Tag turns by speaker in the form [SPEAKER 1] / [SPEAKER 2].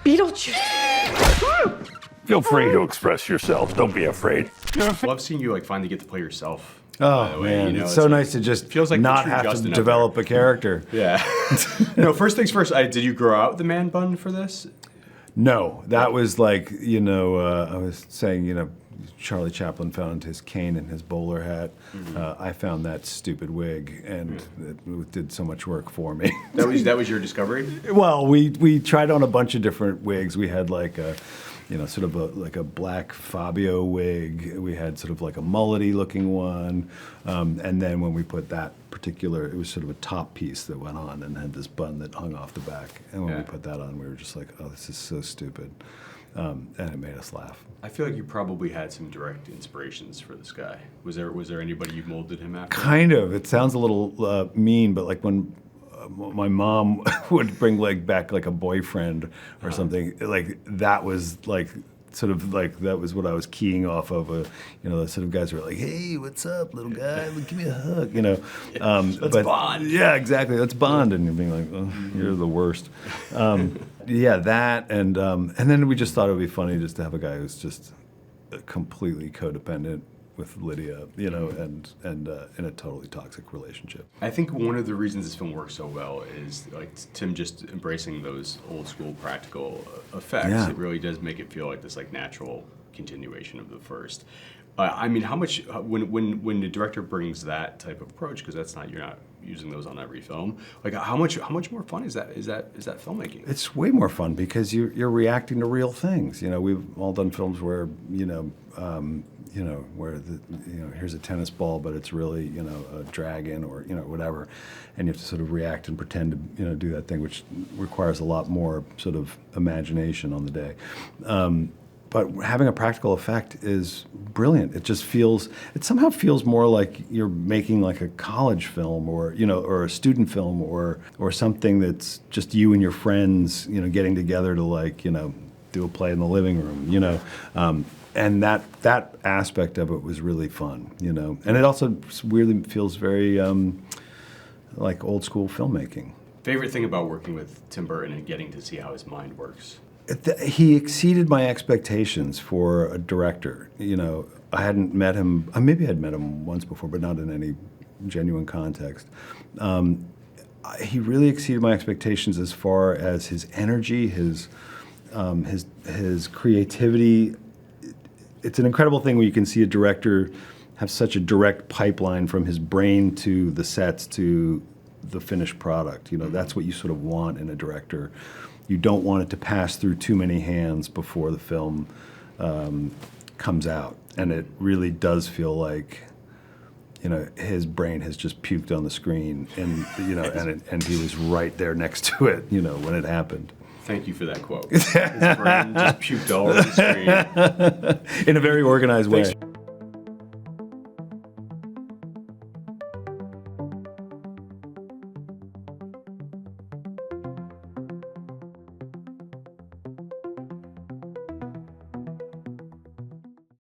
[SPEAKER 1] Beetlejuice.
[SPEAKER 2] Feel free to express yourself. Don't be afraid.
[SPEAKER 3] Love seeing you like finally get to play yourself.
[SPEAKER 4] Oh man,
[SPEAKER 3] you know,
[SPEAKER 4] it's so
[SPEAKER 3] like,
[SPEAKER 4] nice to just
[SPEAKER 3] feels like
[SPEAKER 4] not
[SPEAKER 3] the true
[SPEAKER 4] have
[SPEAKER 3] Justin
[SPEAKER 4] to
[SPEAKER 3] up
[SPEAKER 4] develop
[SPEAKER 3] there.
[SPEAKER 4] a character.
[SPEAKER 3] Yeah. No, first things first. Did you grow out the man bun for this?
[SPEAKER 4] No, that was like, I was saying, Charlie Chaplin found his cane in his bowler hat. I found that stupid wig, and it did so much work for me.
[SPEAKER 3] That was your discovery?
[SPEAKER 4] Well, we tried on a bunch of different wigs. We had like a, sort of like a black Fabio wig. We had sort of like a mullety looking one. And then when we put that particular, it was sort of a top piece that went on and had this bun that hung off the back. And when we put that on, we were just like, oh, this is so stupid. And it made us laugh.
[SPEAKER 3] I feel like you probably had some direct inspirations for this guy. Was there anybody you molded him after?
[SPEAKER 4] Kind of. It sounds a little mean, but like when my mom would bring back like a boyfriend or something, like that was like sort of like that was what I was keying off of. The sort of guys who were like, "Hey, what's up, little guy? Give me a hug,"
[SPEAKER 3] Let's bond.
[SPEAKER 4] Yeah, exactly. Let's bond, and you're being like, "Oh, you're the worst." Yeah, that, and then we just thought it would be funny just to have a guy who's just completely codependent with Lydia, and in a totally toxic relationship.
[SPEAKER 3] I think one of the reasons this film works so well is like Tim just embracing those old school practical effects.
[SPEAKER 4] Yeah.
[SPEAKER 3] It really does make it feel like this like natural continuation of the first. I mean, how much when the director brings that type of approach, because you're not using those on every film. Like how much more fun is that filmmaking?
[SPEAKER 4] It's way more fun because you're reacting to real things. We've all done films where where here's a tennis ball, but it's really a dragon or whatever, and you have to sort of react and pretend to do that thing, which requires a lot more sort of imagination on the day. But having a practical effect is brilliant. It somehow feels more like you're making like a college film or a student film or something that's just you and your friends, getting together to do a play in the living room, and that aspect of it was really fun, and it also weirdly feels very like old school filmmaking.
[SPEAKER 3] Favorite thing about working with Tim Burton and getting to see how his mind works?
[SPEAKER 4] He exceeded my expectations for a director. I hadn't met him, maybe I'd met him once before, but not in any genuine context. He really exceeded my expectations as far as his energy, his creativity. It's an incredible thing when you can see a director have such a direct pipeline from his brain to the sets to the finished product. That's what you sort of want in a director. You don't want it to pass through too many hands before the film comes out. And it really does feel like, his brain has just puked on the screen, and and he was right there next to it, when it happened.
[SPEAKER 3] Thank you for that quote. His brain just puked all over the screen.
[SPEAKER 4] In a very organized way.
[SPEAKER 3] Thanks.